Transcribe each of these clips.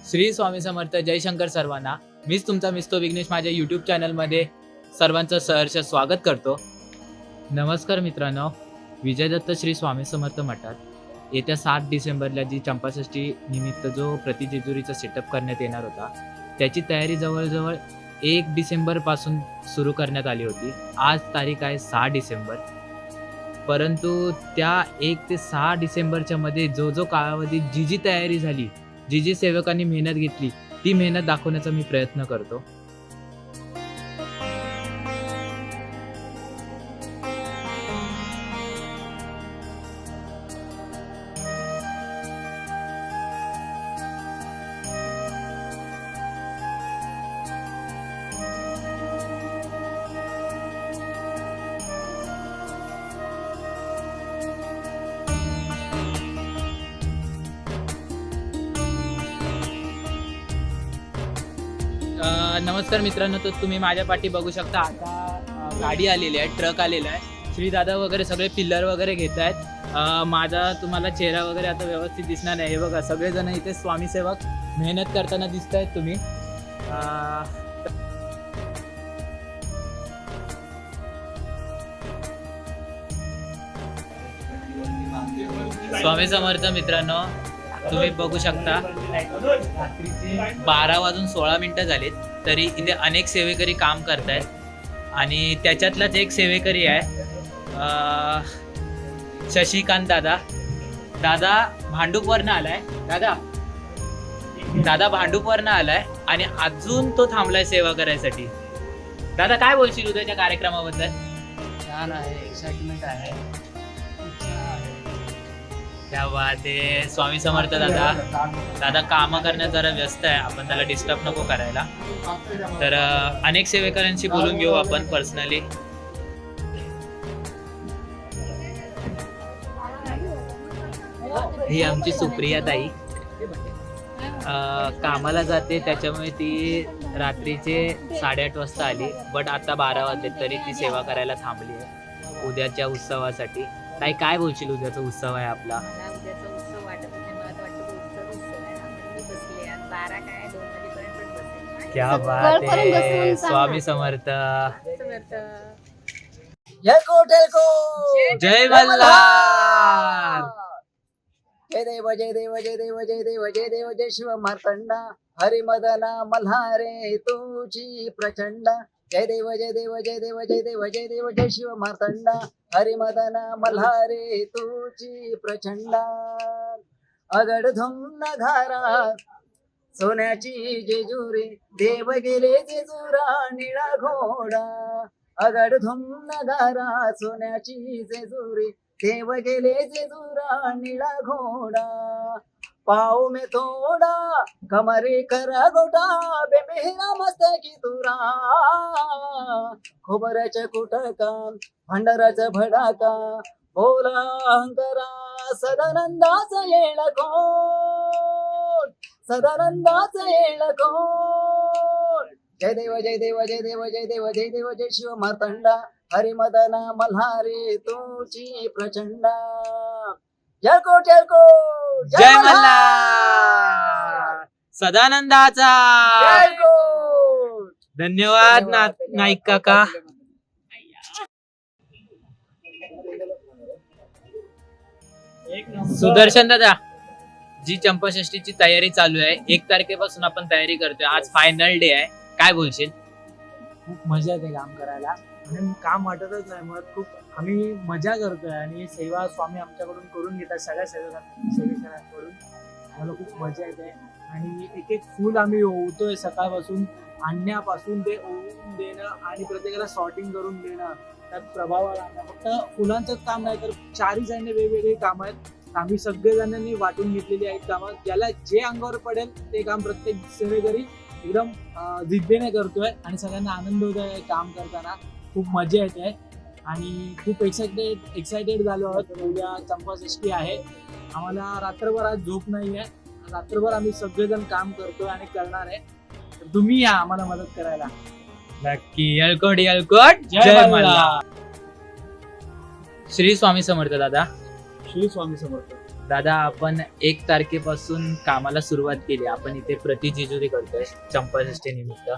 श्री स्वामी समर्थ. जयशंकर सर्वांना. मीच तुमचा मिस्तो विघ्नेश माझ्या यूट्यूब चॅनलमध्ये सर्वांचं सहर्ष स्वागत करतो. नमस्कार मित्रांनो. विजयदत्त श्री स्वामी समर्थ मठात येत्या 7 डिसेंबरला जी चंपाषष्ठी निमित्त जो प्रतिजेजुरीचा सेटअप करण्यात येणार होता, त्याची तयारी जवळजवळ 1 डिसेंबरपासून सुरू करण्यात आली होती. आज तारीख आहे 6 डिसेंबर. परंतु त्या 1 ते 6 डिसेंबरच्या मध्ये जो कालावधी जी तयारी झाली, जी सेवकांनी मेहनत घेतली, ती मेहनत दाखवण्याचा मी प्रयत्न करतो. नमस्कार मित्रांनो. तर तुम्ही माझ्या पाठी बघू शकता, आता गाडी आलेली आहे, ट्रक आलेला आहे. श्रीदादा वगैरे सगळे पिल्लर वगैरे घेत आहेत. माझा तुम्हाला चेहरा वगैरे आता व्यवस्थित दिसणार नाही. हे बघा, सगळेजण इथे स्वामी सेवक मेहनत करताना दिसत आहेत तुम्ही. स्वामी समर्थ मित्रांनो, तुम्ही बघू शकता, रात्रीचे 12:16 झालेत, तरी इथे अनेक सेवेकरी काम करतायत. आणि त्याच्यातलाच एक सेवेकरी आहे शशिकांत दादा. दादा भांडूपवरनं आलाय. दादा भांडूपवरनं आलाय आणि अजून तो थांबलाय सेवा करायसाठी. दादा, काय बोलशील उद्याच्या कार्यक्रमाबद्दल? छान आहे, एक्साइटमेंट आहे. त्या बात आहे. स्वामी समर्थ दादा कामं करण्यात जरा व्यस्त आहे, आपण त्याला डिस्टर्ब नको करायला. तर अनेक सेवेकरांशी बोलून घेऊ आपण पर्सनली. ही आमची सुप्रिया ताई कामाला जाते, त्याच्यामुळे ती रात्रीचे 8:30 वाजता आली, बट आता 12 वाजले तरी ती सेवा करायला थांबली आहे उद्याच्या उत्सवासाठी. ताई, काय बोलशील? उद्याचा उत्सव आहे आपला. उद्याचा उत्सव वाटत नाही, मला वाटतं उत्सव आहे. आपण मी बसले आज 12 काय 2 वाजेपर्यंत पण बसेल. क्या बात आहे. स्वामी समर्थ. जय कोटेलको, जय मल्हार. जय देव जय देव जय देव जय देव जय देव जय शिव मार्तंडा हरिमदना मल्हारे तुझी प्रचंड. जय देव जय देव जय देव जय देव जय देव जय शिव मार्तंडा हरिमदना मल्हारे तुझी प्रचंड. अगडधुम नघारा सोन्याची जेजुरी, देव गेले जेजुरा निळा घोडा. अगडधुम नगारा सोन्याची जेजुरी, देव गेले जेजुरा निळा घोडा. पाव में थोडा कमरे करा गोटा, बेमेहरा मस्तकी तुरा. खोबऱ्याच कुटका भंडाराचा भडाका, बोला अहंकारा सदानंदाचा येळ कोण, सदानंदाचा येळ कोण. जय देव जय देव जय देव जय देव जय देव जय शिव मार्तंडा हरिमदना मल्हारे तुझी प्रचंड. जय कोटेलको, जय मल्हार. सदानंदाचा. जय कोट. धन्यवाद नाईक काका. सुदर्शन दादा, जी चंपाषष्ठीची तयारी चालू आहे, 1 तारखेपासून आपण तयारी करतोय. आज फायनल डे आहे, काय बोलशील? खूप मजा येते काम करायला आणि काम वाटतच नाही, मग खूप आम्ही मजा करतोय आणि सेवा स्वामी आमच्याकडून करून घेतात, सगळ्या सेवेकरांकडून. आम्हाला खूप मजा येते आणि एक एक फुल आम्ही ओवतोय सकाळपासून, आणण्यापासून ते ओवून देणं आणि प्रत्येकाला सॉर्टिंग करून देणं, त्यात प्रभाव आणणं. फक्त फुलांचंच काम नाही तर 4 जण वेगवेगळे काम आहेत. आम्ही सगळेजणांनी वाटून घेतलेली आहेत कामं. ज्याला जे अंगावर पडेल ते काम प्रत्येक सेवेकरी एकदम जिद्दीने करतोय आणि सगळ्यांना आनंद होत आहे काम करताना. खूप मजा येते आणि खूप एक्साइटेड झालो आहोत. उद्या चंपाषष्ठी आहे. आम्हाला रात्रभर आज झोप नाही आहे. रात्रभर आम्ही सगळेजण काम करतोय आणि करणार आहे. तर तुम्ही या आम्हाला मदत करायला. नक्की. येळकोट येळकोट. जय मल्हार. श्री स्वामी समर्थ दादा. श्री स्वामी समर्थ. दादा, आपण 1 तारखेपासून कामाला सुरुवात केली. आपण इथे प्रतिजेजुरी करतोय चंपाषष्ठी निमित्त.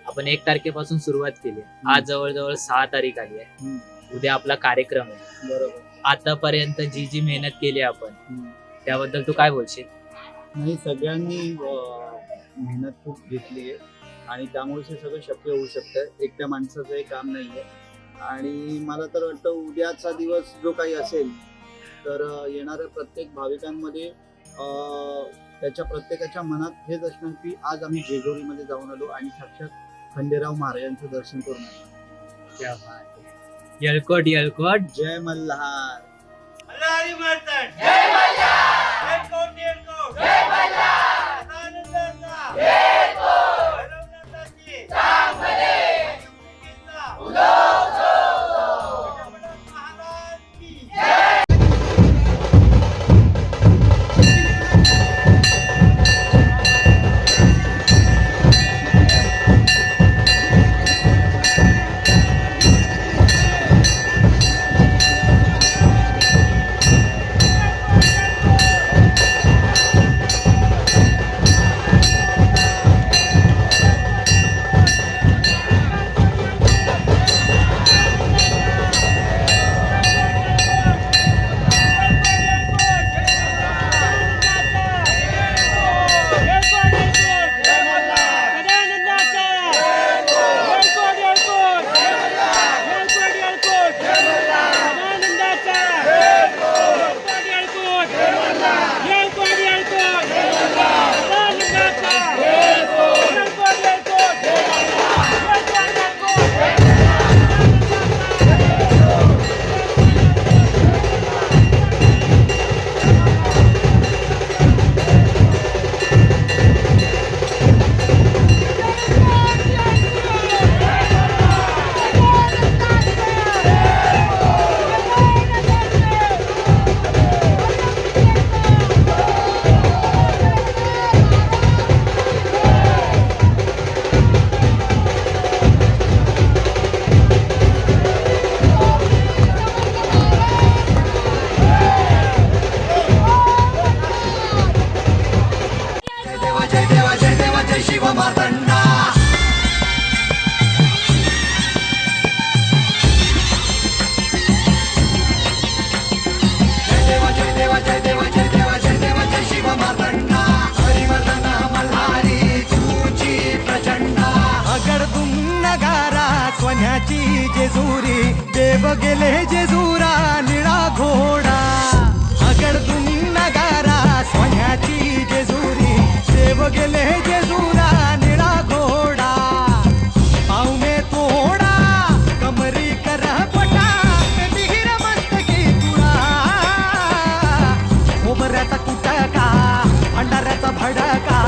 आपण 1 तारखेपासून सुरुवात केली. आज जवळजवळ 6 तारीख आली आहे. उद्या आपला कार्यक्रम आहे. बरोबर. आतापर्यंत जी जी मेहनत केली आपण त्याबद्दल तू काय बोलशील? नाही, सगळ्यांनी मेहनत खूप घेतली आहे आणि त्यामुळे हे सगळं शक्य होऊ शकतं. एकट्या माणसाचं हे काम नाही आहे. आणि मला तर वाटतं उद्याचा दिवस जो काही असेल तर येणाऱ्या प्रत्येक भाविकांमध्ये त्याच्या प्रत्येकाच्या मनात हेच असणार की आज आम्ही जेजुरीमध्ये जाऊन आलो आणि साक्षात खंडेराव महाराजांचं दर्शन करून आलो. क्या बात आहे. येळकोट येळकोट. जय मल्हार. जेजुरी देव गेले जेजुरा निळा घोडा अगडतून नगारा सोन्याची जेजुरी देव गेले जेजुरा निळा घोडा पावमे तोडा कमरी कर पटा विहीर मस्तकी तुळा खोबऱ्याचा कुटका भंडाऱ्याचा भडका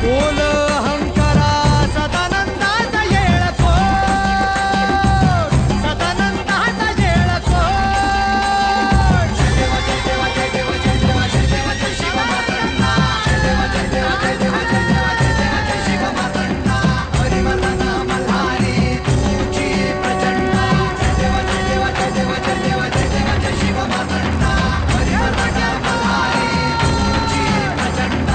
बोल हंकारा सदानंदाचा येळको सदानंदाचा येळको जय देव जय देव जय देव जय देव जय शिव मातंडा जय देव जय देव जय देव जय देव जय देव जय शिव मातंडा हरिवर्धन मल्हारी तुझी प्रचंड जय देव जय देव जय देव जय देव जय देव जय शिव मातंडा हरिवर्धन मल्हारी तुझी प्रचंड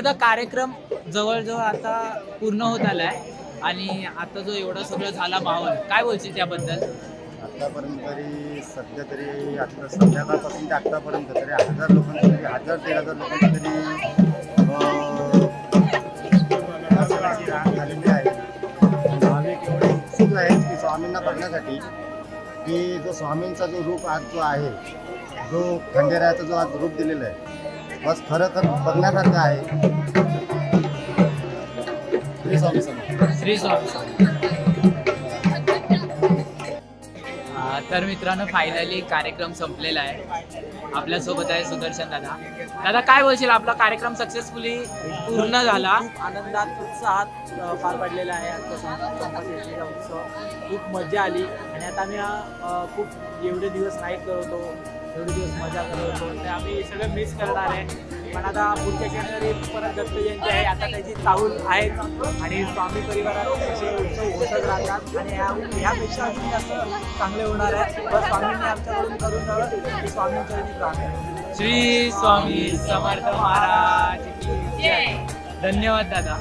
दादा कार्यक्रम जवळजवळ आता पूर्ण होत आलाय आणि आता जो एवढा सगळं झाला माहोल, काय बोलशील त्याबद्दल? आतापर्यंत तरी सध्या तरी आता संध्याकाळपासून ते आत्तापर्यंत तरी 1000 लोकांचं तरी 1000-1500 लोकांचं तरी दर्शनाची रांग झालेली आहे. भाविक एवढे उत्सुक आहेत की स्वामींना बघण्यासाठी की जो स्वामींचा जो रूप आज जो आहे, जो खंडेरायाचा जो आज रूप दिलेला आहे, बस खरं बघण्यासारखं आहे. श्री स्वामी समर्थ. श्री स्वामी समर्थ. तर मित्रांनो फायनली कार्यक्रम संपलेला आहे. आपल्यासोबत आहे सुदर्शन दादा. दादा काय बोलशील, आपला कार्यक्रम सक्सेसफुली पूर्ण झाला. खूप आनंदात उत्साहात पार पडलेला आहे आजचा संपाषष्ठीचा उत्सव. खूप मजा आली आणि आता आम्ही खूप एवढे दिवस नाईट करत होतो, एवढे दिवस मजा करत होतो, ते आम्ही सगळं मिस करणार आहे. पण आता पुढच्या शनिवारी परत दत्त जयंती आहे, आता त्याची चाहूल आहे आणि स्वामी परिवारात असे उत्सव होतच राहतात आणि ह्यापेक्षा अजून जास्त चांगले होणार आहे. तर स्वामींनी आमच्याकडून करून द्यावं की स्वामींच्या प्रार्थना. श्री स्वामी समर्थ महाराज की जय. धन्यवाद दादा.